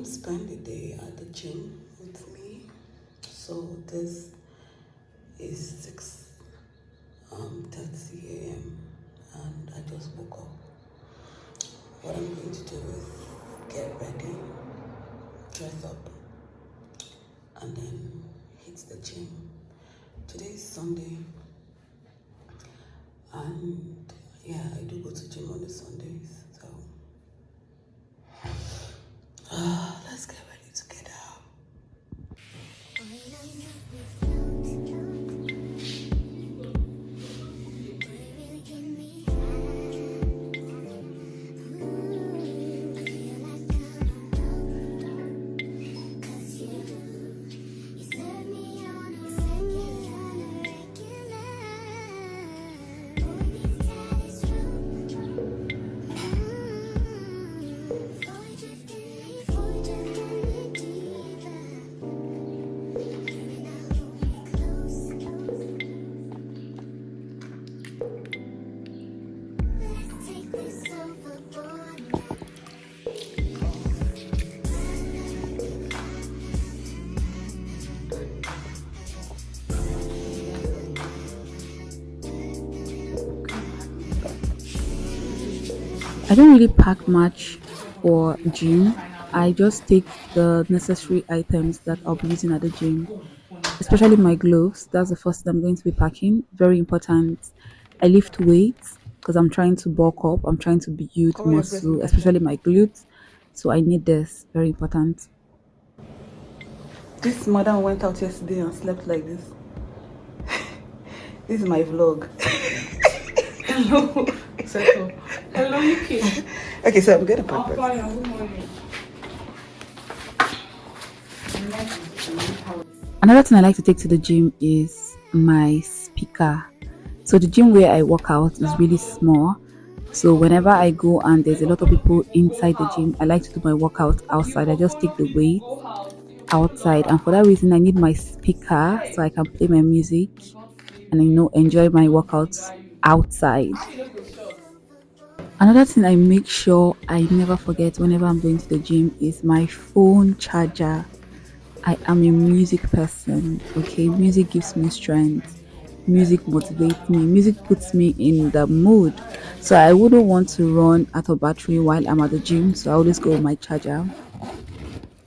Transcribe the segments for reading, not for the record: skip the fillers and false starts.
spend the day at the gym with me. So this is 6:30 a.m. and I just woke up. What I'm going to do is get ready, dress up, and then hit the gym. Today is Sunday, and yeah, I do go to gym on the Sundays. So let's get ready to get out. I don't really pack much for gym. I just take the necessary items that I'll be using at the gym, especially my gloves. That's the first thing I'm going to be packing. Very important. I lift weights because I'm trying to bulk up. I'm trying to build Cover your breast muscle, with that shirt. especially my glutes. So I need this. Very important. This madam went out yesterday and slept like this. This is my vlog. Hello, Seto. Hello, Yuki. Okay, so I'm gonna pack I'm this. fine. Good morning. Another thing I like to take to the gym is my speaker. So the gym where I work out is really small. So whenever I go and there's a lot of people inside the gym, I like to do my workout outside. I just take the weight outside, and for that reason I need my speaker so I can play my music and enjoy my workouts outside. Another thing I make sure I never forget whenever I'm going to the gym is my phone charger. I am a music person. Okay, music gives me strength, music motivates me, music puts me in the mood. So I wouldn't want to run out of battery while I'm at the gym, so I always go with my charger.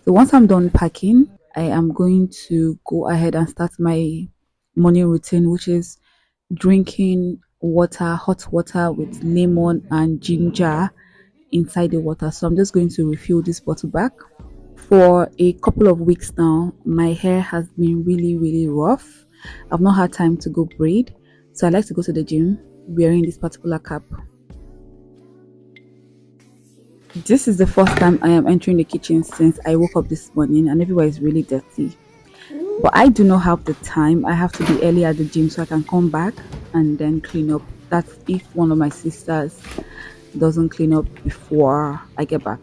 So once I'm done packing, I am going to go ahead and start my morning routine, which is drinking water, hot water with lemon and ginger inside the water. So I'm just going to refill this bottle back. For a couple of weeks now, my hair has been really, really rough. I've not had time to go braid. So I like to go to the gym wearing this particular cap. This is the first time I am entering the kitchen since I woke up this morning, and everywhere is really dirty. But I do not have the time. I have to be early at the gym so I can come back and then clean up. That's if one of my sisters doesn't clean up before I get back.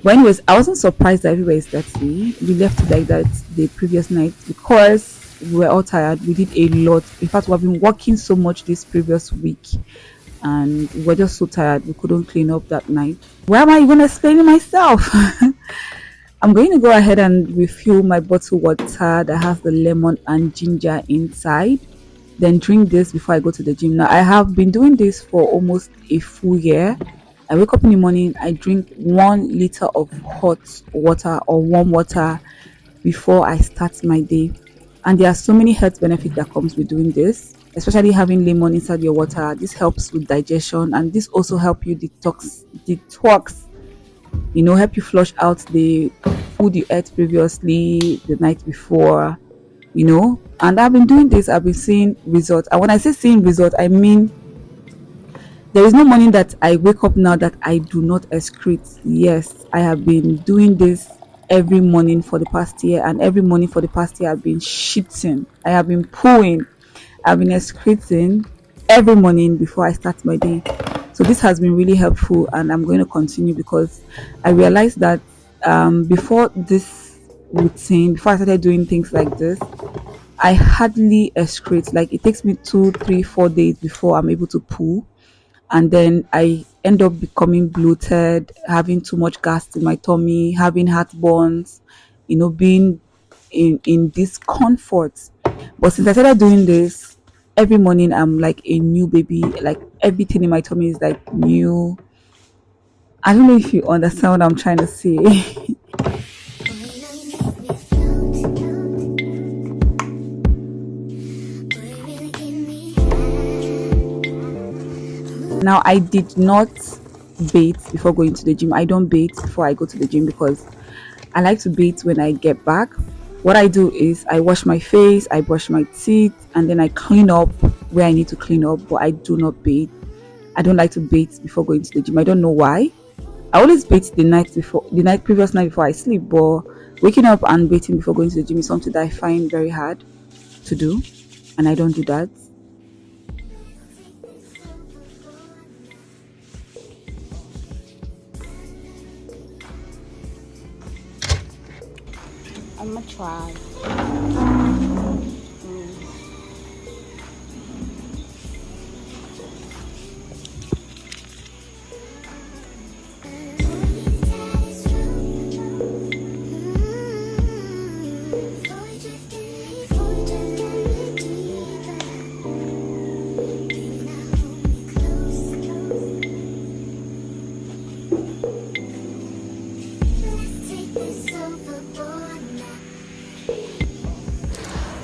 But anyways, I wasn't surprised that everywhere is dirty. We left it like that the previous night because we were all tired. We did a lot. In fact, we've been working so much this previous week, and we were just so tired. We couldn't clean up that night. Why am I even explaining myself? I'm going to go ahead and refill my bottle water that has the lemon and ginger inside. Then drink this before I go to the gym. Now I have been doing this for almost a full year. I wake up in the morning, I drink 1 liter of hot water or warm water before I start my day. And there are so many health benefits that comes with doing this, especially having lemon inside your water. This helps with digestion, and this also help you detox, help you flush out the food you ate previously the night before, and I've been doing this. I've been seeing results, and when I say seeing results, I mean there is no morning that I wake up now that I do not excrete. Yes, I have been doing this every morning for the past year, and every morning for the past year I've been shitting, I have been pooing, I've been excreting every morning before I start my day. So this has been really helpful, and I'm going to continue because I realized that before this routine, before I started doing things like this, I hardly excrete. Like it takes me 2, 3, 4 days before I'm able to poo, and then I end up becoming bloated, having too much gas in my tummy, having heartburns, being in discomfort. But since I started doing this, every morning I'm like a new baby. Like everything in my tummy is like new. I don't know if you understand what I'm trying to say. Now, I did not bathe before going to the gym. I don't bathe before I go to the gym because I like to bathe when I get back. What I do is I wash my face, I brush my teeth, and then I clean up where I need to clean up, but I do not bathe. I don't like to bathe before going to the gym. I don't know why. I always bathe the previous night before I sleep, but waking up and bathing before going to the gym is something that I find very hard to do, and I don't do that. I'm gonna try.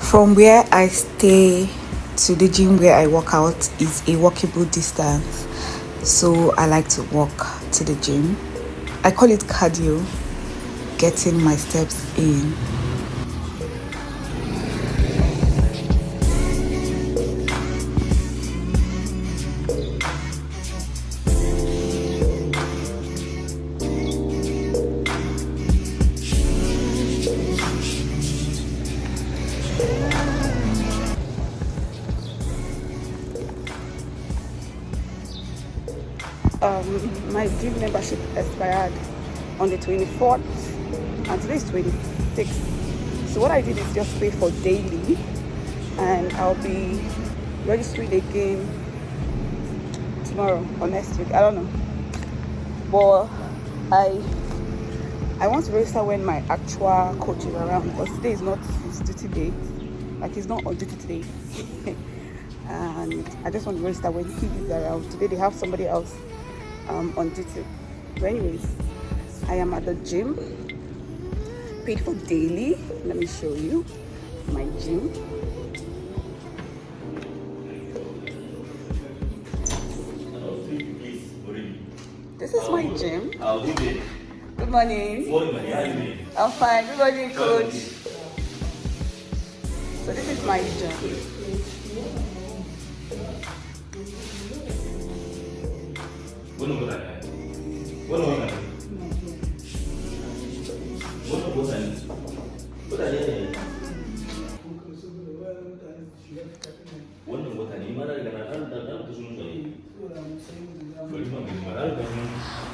From where I stay to the gym where I work out is a walkable distance, so I like to walk to the gym. I call it cardio, getting my steps in. My gym membership expired on the 24th and today is 26th. So what I did is just pay for daily, and I'll be registering again tomorrow or next week. I don't know, but I want to register when my actual coach is around, because today is not his duty date. Like, he's not on duty today. And I just want to register when he is around. Today they have somebody else on duty. But anyways, I am at the gym, paid for daily. Let me show you my gym. This is my gym. Good morning. I'm fine. Good morning, coach. So this is my gym.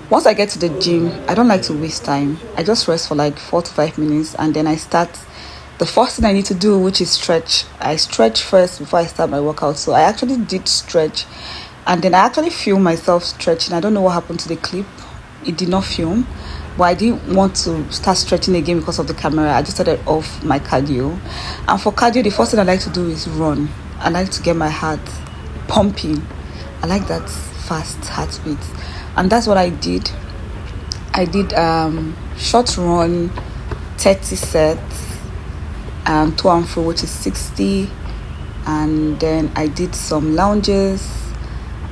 Once I get to the gym, I don't like to waste time. I just rest for like 4 to 5 minutes, and then I start. The first thing I need to do, which is stretch. I stretch first before I start my workout. So I actually did stretch, and then I actually filmed myself stretching. I don't know what happened to the clip. It did not film, but I didn't want to start stretching again because of the camera. I just started off my cardio. And for cardio, the first thing I like to do is run. I like to get my heart pumping. I like that fast heartbeat, and that's what I did. I did short run, 30 sets, to and fro, which is 60, and then I did some lunges,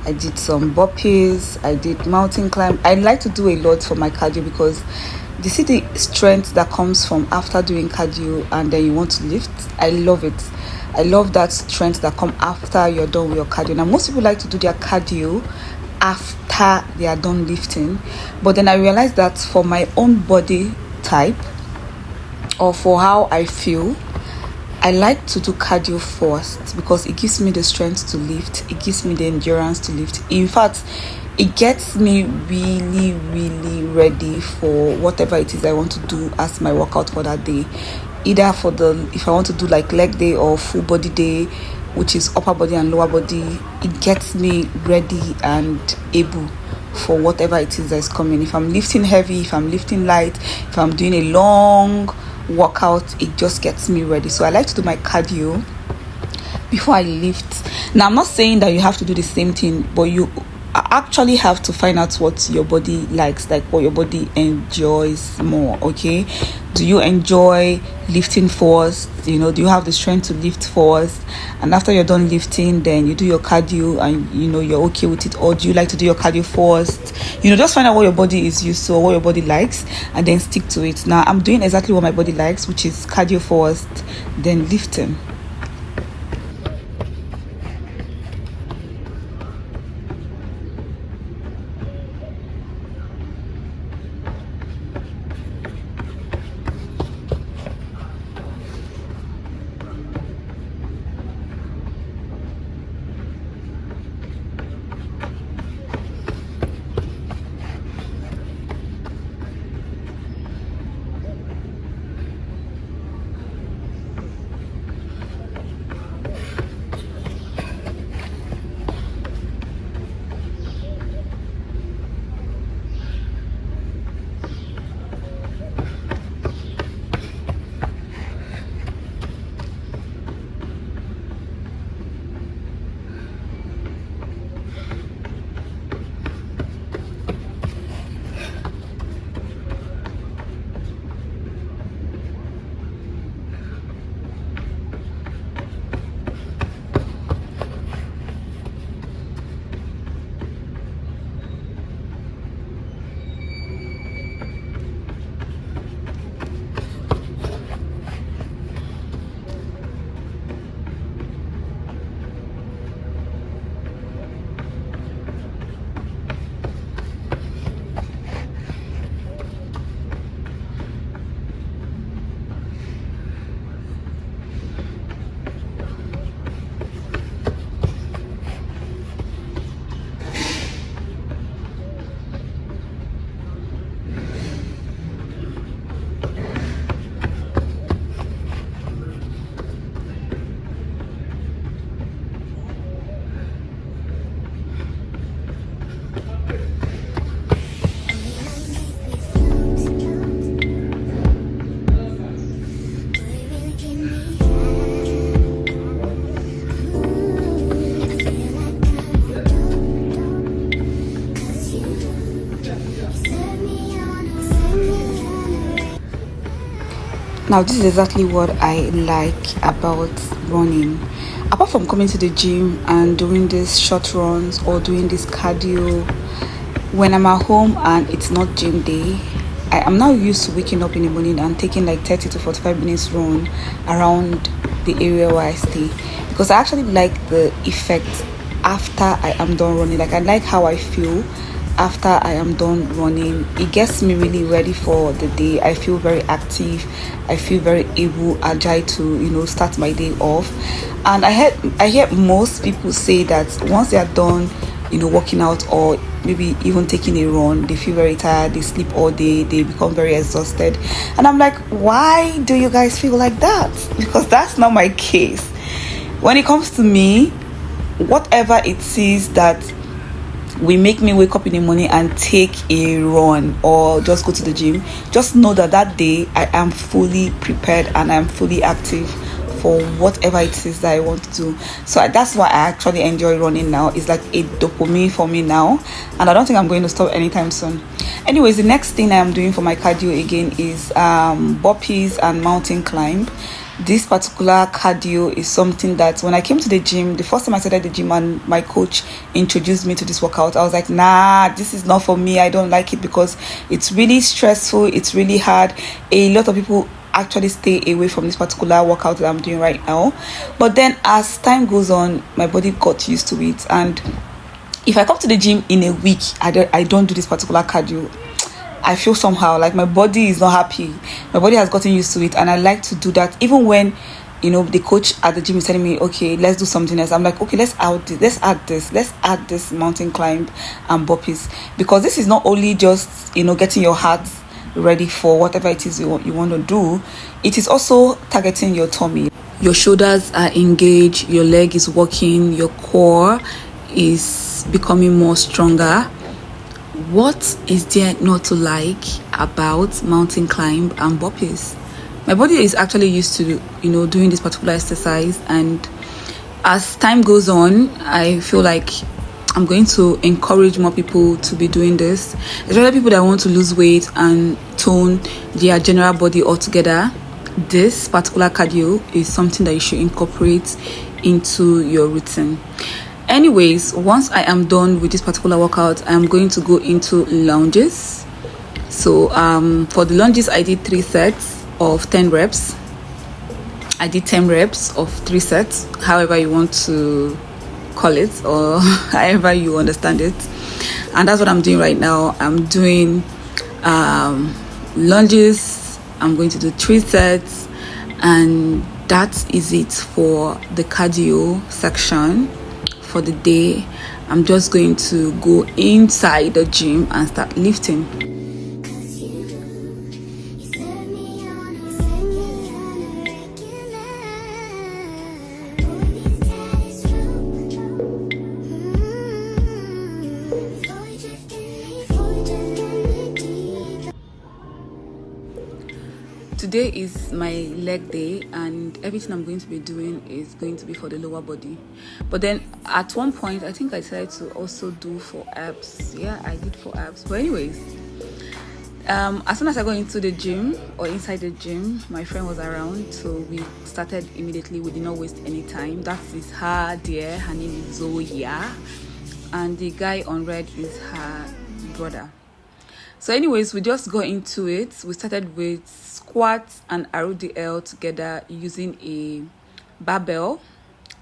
I did some burpees, I did mountain climb. I like to do a lot for my cardio, because you see the strength that comes from after doing cardio and then you want to lift. I love it. I love that strength that come after you're done with your cardio. Now, most people like to do their cardio after they are done lifting, but then I realized that for my own body type, or for how I feel, I like to do cardio first, because it gives me the strength to lift, it gives me the endurance to lift. In fact, it gets me really, really ready for whatever it is I want to do as my workout for that day. Either if I want to do like leg day or full body day, which is upper body and lower body, it gets me ready and able for whatever it is that's coming. If I'm lifting heavy, if I'm lifting light, if I'm doing a long workout, it just gets me ready. So I like to do my cardio before I lift. Now I'm not saying that you have to do the same thing, but you actually have to find out what your body likes, like what your body enjoys more. Okay, do you enjoy lifting first? Do you have the strength to lift first, and after you're done lifting, then you do your cardio and you're okay with it? Or do you like to do your cardio first? Just find out what your body is used to or what your body likes, and then stick to it. Now I'm doing exactly what my body likes, which is cardio first, then lifting. Now this is exactly what I like about running. Apart from coming to the gym and doing these short runs or doing this cardio, when I'm at home and it's not gym day, I am now used to waking up in the morning and taking like 30 to 45 minutes run around the area where I stay, because I actually like the effect after I am done running. Like I like how I feel after I am done running. It gets me really ready for the day. I feel very active. I feel very agile to start my day off. And I hear most people say that once they are done working out or maybe even taking a run, they feel very tired, they sleep all day, they become very exhausted. And I'm like, why do you guys feel like that? Because that's not my case. When it comes to me, whatever it is that will make me wake up in the morning and take a run or just go to the gym, just know that that day I am fully prepared and I'm fully active for whatever it is that I want to do. So that's why I actually enjoy running now. It's like a dopamine for me now, and I don't think I'm going to stop anytime soon. Anyways, the next thing I'm doing for my cardio again is burpees and mountain climb. This particular cardio is something that when I came to the gym, the first time I started the gym and my coach introduced me to this workout, I was like, nah, this is not for me. I don't like it because it's really stressful, it's really hard. A lot of people actually stay away from this particular workout that I'm doing right now. But then as time goes on, my body got used to it, and if I come to the gym in a week, I don't do this particular cardio, I feel somehow like my body is not happy. My body has gotten used to it, and I like to do that even when the coach at the gym is telling me, okay, let's do something else. I'm like, okay, let's add this mountain climb and burpees, because this is not only just getting your heart ready for whatever it is you want to do. It is also targeting your tummy. Your shoulders are engaged, your leg is working, your core is becoming more stronger, and your abs are also working. So this is actually a What is there not to like about mountain climb and burpees? My body is actually used to, doing this particular exercise, and as time goes on, I feel like I'm going to encourage more people to be doing this, especially people that want to lose weight and tone their general body altogether. This particular cardio is something that you should incorporate into your routine. Anyways, once I am done with this particular workout, I'm going to go into lunges. So for the lunges, I did 3 sets of 10 reps. I did 10 reps of 3 sets, however you want to call it, or however you understand it. And that's what I'm doing right now. I'm doing lunges. I'm going to do 3 sets, and that is it for the cardio section for the day. I'm just going to go inside the gym and start lifting. Today is my leg day, and everything I'm going to be doing is going to be for the lower body. But then at one point, I think I decided to also do for abs. Yeah, I did for abs. But anyways, as soon as I got into the gym or inside the gym, my friend was around, so we started immediately. We did not waste any time. That is her dear. Her name is Zoya, and the guy on red is her brother. So anyways, we just got into it. We started with squats and RDL together using a barbell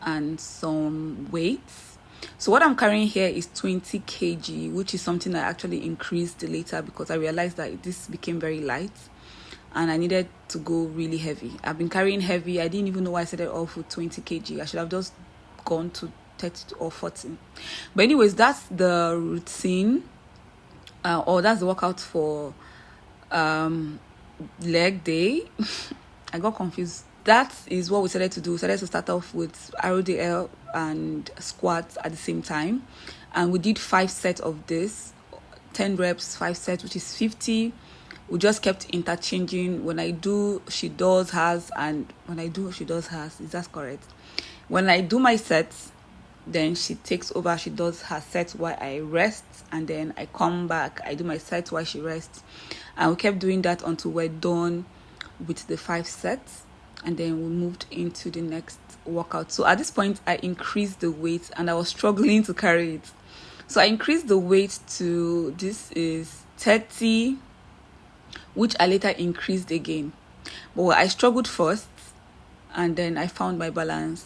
and some weights. So what I'm carrying here is 20 kg, which is something I actually increased later because I realized that this became very light and I needed to go really heavy. I've been carrying heavy. I didn't even know why I started off with 20 kg. I should have just gone to 30 or 40. But anyways, that's the routine. Or that's the workout for leg day. I got confused. That is what we started to do. We started to start off with RDL and squats at the same time, and we did 5 sets of this, 10 reps, 5 sets, which is 50. We just kept interchanging. When I do, she does hers, and when I do, she does hers. Is that correct? When I do my sets, then she takes over, she does her set while I rest, and then I come back, I do my set while she rests, and we kept doing that until we're done with the 5 sets, and then we moved into the next workout. So at this point I increased the weight and I was struggling to carry it, so I increased the weight to, this is 30, which I later increased again. But I struggled first, and then I found my balance,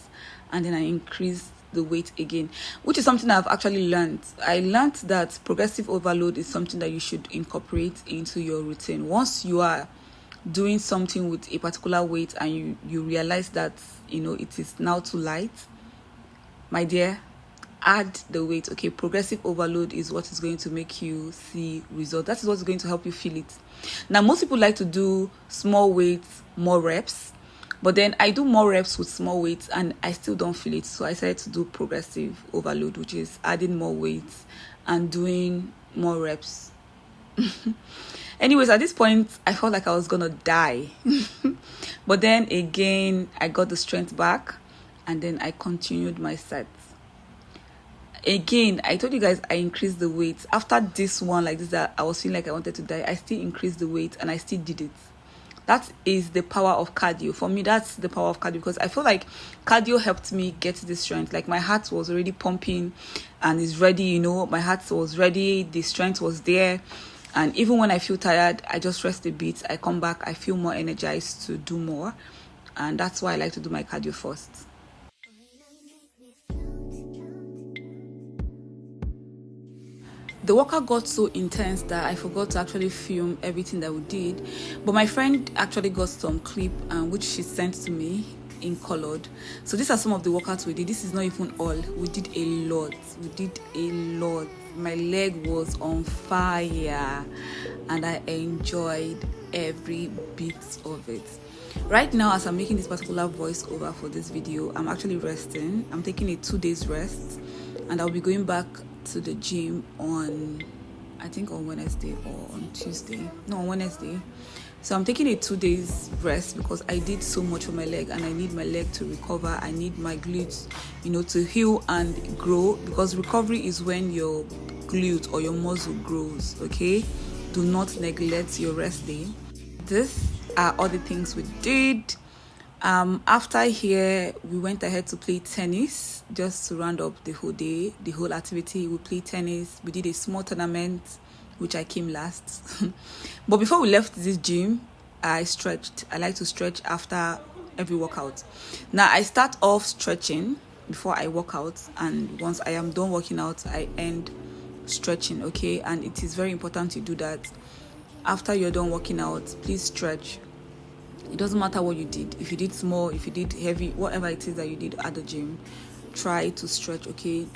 and then I increased the weight again, which is something I've actually learned. I learned that progressive overload is something that you should incorporate into your routine. Once you are doing something with a particular weight and you realize that it is now too light, my dear, add the weight. Okay, progressive overload is what is going to make you see results. That is what's going to help you feel it. Now, most people like to do small weights, more reps, but then I do more reps with small weights and I still don't feel it. So I decided to do progressive overload, which is adding more weights and doing more reps. Anyways, at this point, I felt like I was gonna die. But then again, I got the strength back, and then I continued my sets. Again, I told you guys I increased the weight. After this one like this, that I was feeling like I wanted to die, I still increased the weight and I still did it. That is the power of cardio. For me, that's the power of cardio, because I feel like cardio helped me get this strength. Like, my heart was already pumping and is ready, my heart was ready, the strength was there. And even when I feel tired, I just rest a bit, I come back, I feel more energized to do more. And that's why I like to do my cardio first. The workout got so intense that I forgot to actually film everything that we did, but my friend actually got some clip which she sent to me in colored. So these are some of the workouts we did. This is not even all. We did a lot. My leg was on fire and I enjoyed every bit of it. Right now, as I'm making this particular voiceover for this video, I'm actually resting. I'm taking a 2 days rest, and I'll be going back to the gym on I think on Wednesday or on Tuesday. No, on Wednesday. So I'm taking a 2 days rest because I did so much for my leg and I need my leg to recover. I need my glutes, to heal and grow, because recovery is when your glute or your muscle grows, okay? Do not neglect your rest day. These are all the things we did. After here, we went ahead to play tennis just to round up the whole day, the whole activity. We played tennis. We did a small tournament, which I came last. But before we left this gym, I stretched. I like to stretch after every workout. Now, I start off stretching before I work out, and once I am done working out, I end stretching, okay? And it is very important to do that. After you're done working out, please stretch. It doesn't matter what you did. If you did small, if you did heavy, whatever it is that you did at the gym, try to stretch, okay?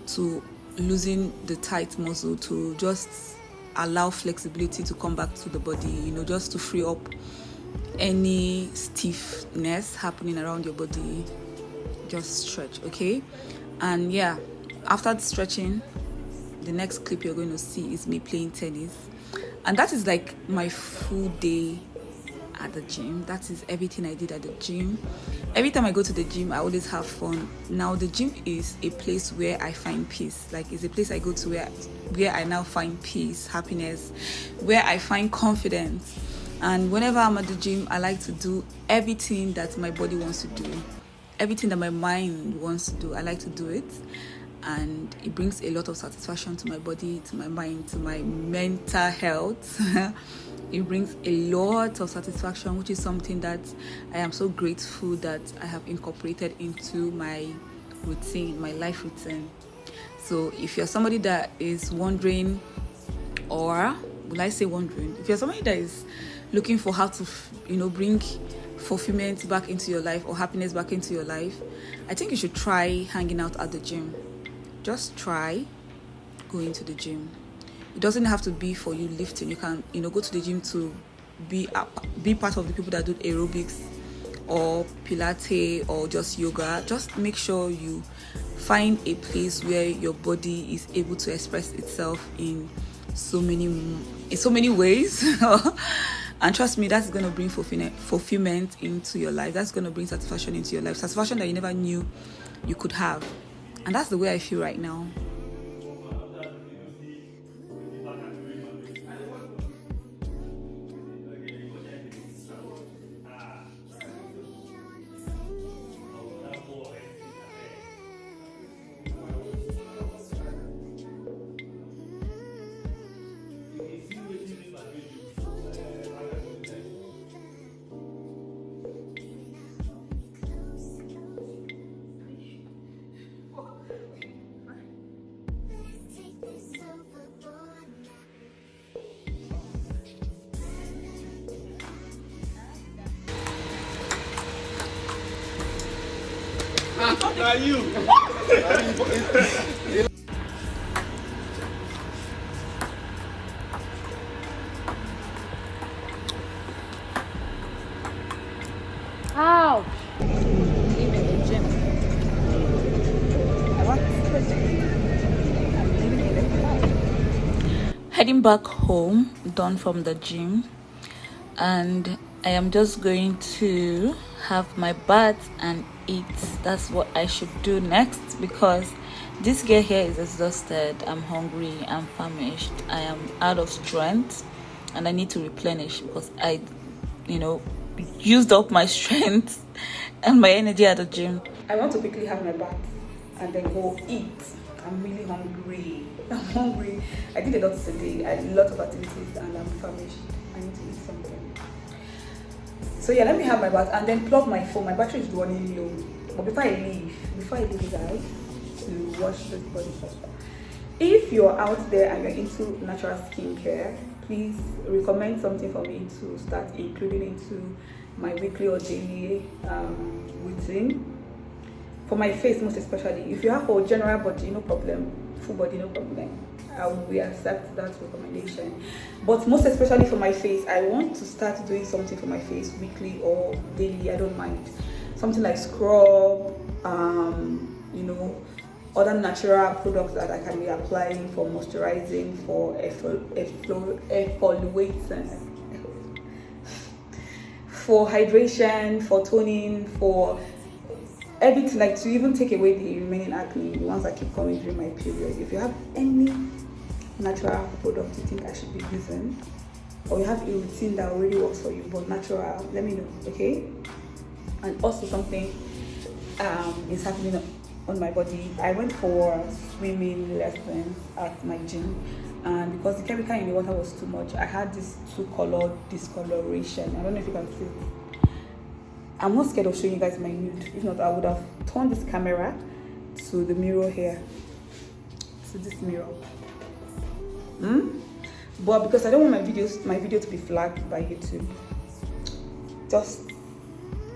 To loosen the tight muscle, to just allow flexibility to come back to the body, just to free up any stiffness happening around your body. Just stretch, okay? And yeah, after the stretching, the next clip you're going to see is me playing tennis. And that is like my full day at the gym. That is everything I did at the gym. Every time I go to the gym, I always have fun. Now, the gym is a place where I find peace. Like, it's a place I go to where I now find peace, happiness, where I find confidence. And whenever I'm at the gym, I like to do everything that my body wants to do, everything that my mind wants to do. I like to do it. And it brings a lot of satisfaction to my body, to my mind, to my mental health. It brings a lot of satisfaction, which is something that I am so grateful that I have incorporated into my routine, my life routine. So if you're somebody that is wondering, or will I say wondering, if you're somebody that is looking for how to, bring fulfillment back into your life or happiness back into your life, I think you should try hanging out at the gym. Just try going to the gym. It doesn't have to be for you lifting. You can, go to the gym to be part of the people that do aerobics or Pilates or just yoga. Just make sure you find a place where your body is able to express itself in so many ways. And trust me, that's going to bring fulfillment into your life. That's going to bring satisfaction into your life. Satisfaction that you never knew you could have. And that's the way I feel right now. Now you. Ouch! Leaving the gym. Heading back home, done from the gym, and I am just going to have my bath and eat. That's what I should do next, because this girl here is exhausted. I'm hungry, I'm famished, I am out of strength, and I need to replenish because I used up my strength and my energy at the gym. I want to quickly have my bath and then go eat. I'm really hungry. I'm hungry. I did a lot today. I did a lot of activities and I'm famished. I need to eat something. So yeah, let me have my bath and then plug my phone. My battery is running low. But before I leave guys, to wash this body first. If you're out there and you're into natural skincare, please recommend something for me to start including into my weekly or daily routine. For my face most especially. If you have a general body, no problem. Full body, no problem. I will accept that recommendation. But most especially for my face, I want to start doing something for my face weekly or daily. I don't mind. Something like scrub, other natural products that I can be applying for moisturizing, for exfoliating, for hydration, for toning, for everything, like to even take away the remaining acne, the ones that keep coming during my period. If you have any natural product you think I should be using, or you have a routine that already works for you but natural, let me know, okay? And also something is happening on my body. I went for swimming lessons at my gym, and because the chemical in the water was too much, I had this 2-color discoloration. I don't know if you can see it. I'm not scared of showing you guys my nude. If not, I would have turned this camera to the mirror here, to this mirror. But because I don't want my video to be flagged by YouTube, just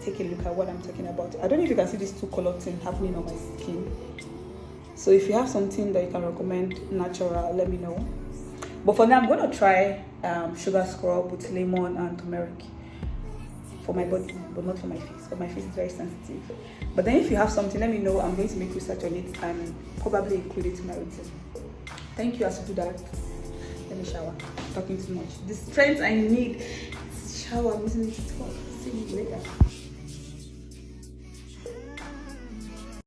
take a look at what I'm talking about. I don't know if you can see this 2-color thing happening on my skin. So if you have something that you can recommend natural, let me know. But for now, I'm going to try sugar scrub with lemon and turmeric for my body, but not for my face. But my face is very sensitive. But then if you have something, let me know. I'm going to make research on it and probably include it in my routine. Thank you as you do that. Let me shower. I'm talking too much. The strength I need. Shower. I'm using it to talk. See you later.